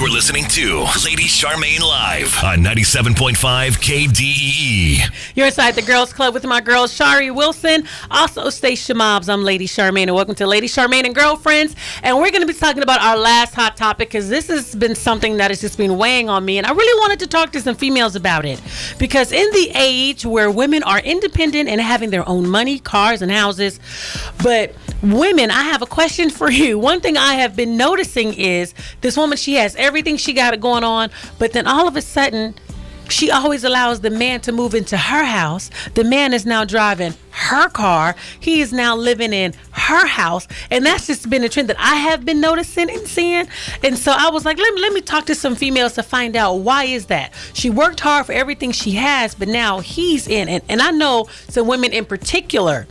You're listening to Lady Charmaine Live on 97.5 KDEE. You're inside the Girls Club with my girl, Shari Wilson, also Station Mobs. I'm Lady Charmaine, and welcome to Lady Charmaine and Girlfriends. And we're going to be talking about our last hot topic, because this has been something that has just been weighing on me, and I really wanted to talk to some females about it. Because in the age where women are independent and having their own money, cars, and houses, but women, I have a question for you. One thing I have been noticing is this woman, she has everything she got going on, but then all of a sudden, she always allows the man to move into her house. The man is now driving her car. He is now living in her house. And that's just been a trend that I have been noticing and seeing. And so I was like, let me talk to some females to find out, why is that? She worked hard for everything she has, but now he's in. And I know some women in particular,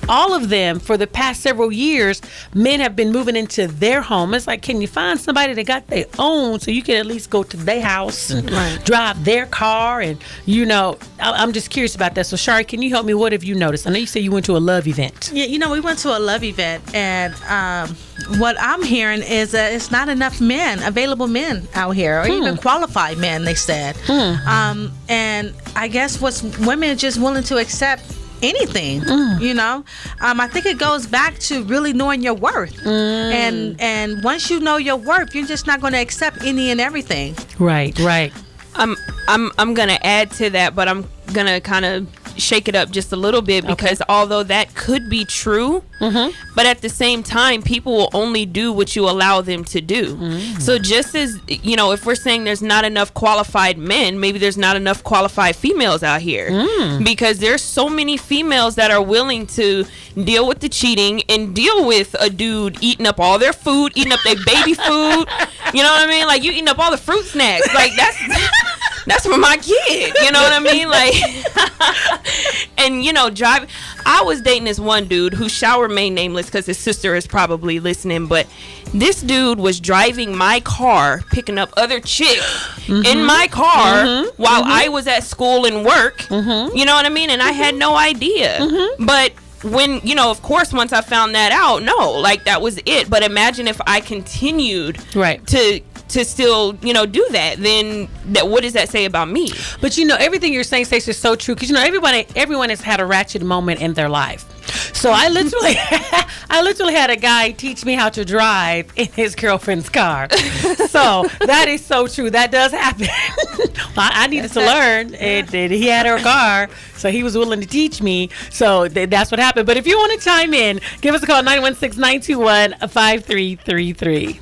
all of them, for the past several years, men have been moving into their home. It's like, can you find somebody that got their own so you can at least go to their house and drive their car? And, you know, I'm just curious about that. So, Shari, can you help me? What have you noticed? I know you said you went to a love event. Yeah, you know, we went to a love event, and what I'm hearing is that it's not enough available men out here, or even qualified men, they said. And I guess women are just willing to accept anything, you know. I think it goes back to really knowing your worth, and once you know your worth, you're just not going to accept any and everything. Right. I'm gonna add to that, but I'm gonna kind of shake it up just a little bit, because although that could be true, but at the same time, people will only do what you allow them to do. So just as, you know, if we're saying there's not enough qualified men, maybe there's not enough qualified females out here, because there's so many females that are willing to deal with the cheating and deal with a dude eating up all their food, eating up their baby food. You know what I mean? Like, you eating up all the fruit snacks. Like, that's for my kid. You know what I mean? Like, and, you know, I was dating this one dude who shall remain nameless because his sister is probably listening, but this dude was driving my car, picking up other chicks in my car while I was at school and work. You know what I mean? And I had no idea. But when, you know, of course, once I found that out, no, like, that was it. But imagine if I continued to still, you know, do that, then what does that say about me? But, you know, everything you're saying, Stacey, is so true, because, you know, everyone has had a ratchet moment in their life. So I literally had a guy teach me how to drive in his girlfriend's car. So that is so true. That does happen. I needed to learn, and he had her car, so he was willing to teach me. So that's what happened. But if you want to chime in, give us a call, 916-921-5333.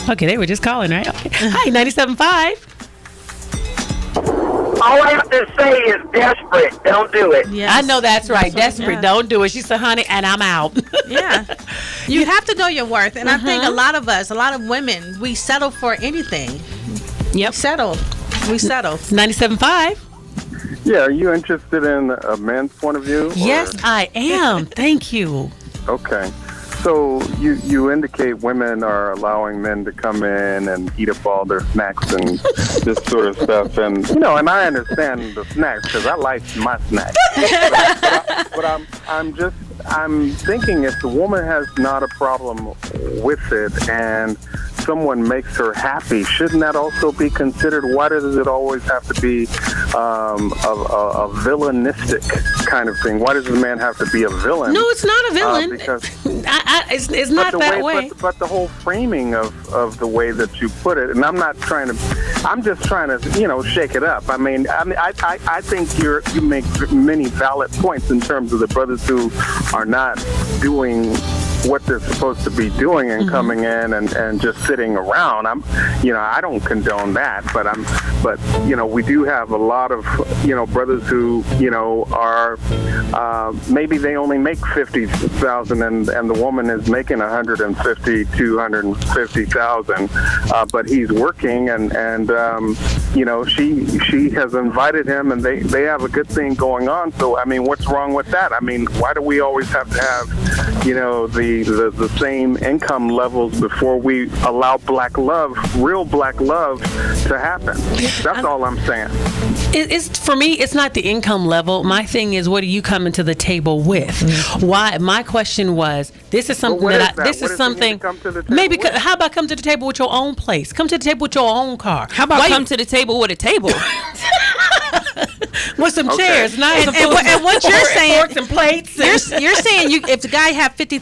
Okay, they were just calling, right? Okay. Hi, 97.5. All I have to say is desperate. Don't do it. Yes. I know that's right. Desperate. Don't do it. She said, honey, and I'm out. Yeah. You have to know your worth. And I think a lot of women, we settle for anything. Yep. We settle. 97.5. Yeah, are you interested in a man's point of view? Yes, I am. Thank you. Okay. So you indicate women are allowing men to come in and eat up all their snacks and this sort of stuff. And, you know, and I understand the snacks because I like my snacks. but I'm thinking if the woman has not a problem with it and someone makes her happy, shouldn't that also be considered? Why does it always have to be a villainistic kind of thing? Why does the man have to be a villain? No, it's not a villain. Because it's not that way. But the whole framing of the way that you put it, and I'm just trying to, you know, shake it up. I think you make many valid points in terms of the brothers who are not doing what they're supposed to be doing and coming in and just sitting around. I don't condone that, but you know, we do have a lot of, you know, brothers who, you know, are maybe they only make $50,000 and the woman is making $150,000, but he's working and you know, she has invited him and they have a good thing going on. So I mean, what's wrong with that? I mean, why do we always have to have, you know, the same income levels before we allow real black love to happen? That's all I'm saying. It's for me. It's not the income level. My thing is, what are you coming to the table with? Why? My question was, this is something This is something. Maybe. How about come to the table with your own place? Come to the table with your own car. How about come to the table with a table? With some chairs, knives, and what you're saying, forks and plates. You're saying if the guy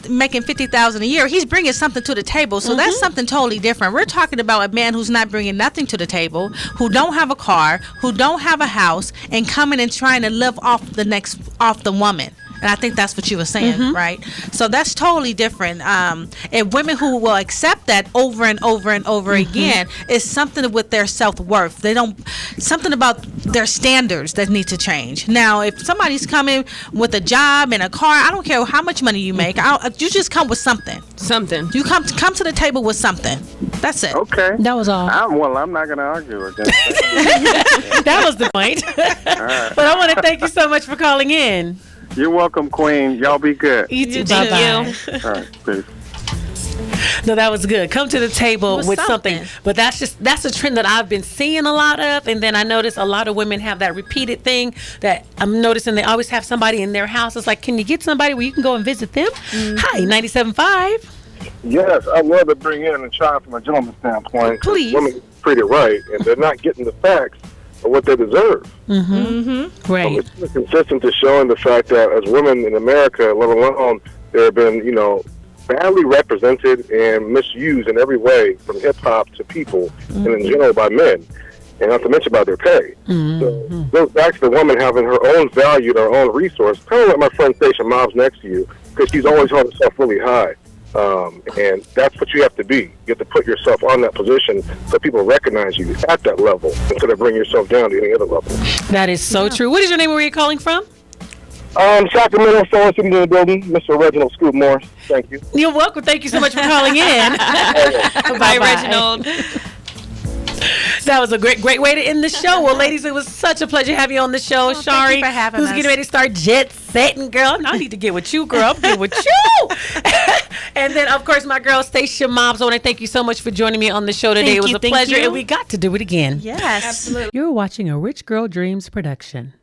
making $50,000 a year, he's bringing something to the table. So that's something totally different. We're talking about a man who's not bringing nothing to the table, who don't have a car, who don't have a house, and coming and trying to live off the woman. And I think that's what you were saying, right? So that's totally different. And women who will accept that over and over and over again is something with their self-worth. They don't, something about their standards that need to change. Now, if somebody's coming with a job and a car, I don't care how much money you make. You just come with something. Something. You come to the table with something. That's it. Okay. That was all. I'm not going to argue against that. That was the point. Right. But I want to thank you so much for calling in. You're welcome, Queen. Y'all be good. You too. Thank Bye-bye. you. All right, peace. No, that was good. Come to the table with something. But that's a trend that I've been seeing a lot of. And then I notice a lot of women have that repeated thing that I'm noticing they always have somebody in their house. It's like, can you get somebody where you can go and visit them? Hi, 97.5. Yes, I'd love to bring in and try from a gentleman's standpoint. Please. Women treat it right, and they're not getting the facts of what they deserve. Right. It's consistent to showing the fact that as women in America, let alone, there have been, badly represented and misused in every way, from hip-hop to people, and in general by men, and not to mention about their pay. So it goes back to the woman having her own value, her own resource. Kind of like my friend Station Mom's next to you, because she's always held herself really high. And that's what you have to be. You have to put yourself on that position so people recognize you at that level instead of bring yourself down to any other level. That is so true. What is your name? Where are you calling from? Sacramento, Source into the building, Mr. Reginald Scoop Morris. Thank you. You're welcome. Thank you so much for calling in. Bye, Reginald. That was a great way to end the show. Well, ladies, it was such a pleasure having you on the show. Well, Shari, thank you for having who's us. getting ready to start jet setting, girl. I need to get with you, girl. I'm getting with you. And then, of course, my girl, Stacia Mobs. I want to thank you so much for joining me on the show today. It was a pleasure, and we got to do it again. Yes. Absolutely. You're watching a Rich Girl Dreams production.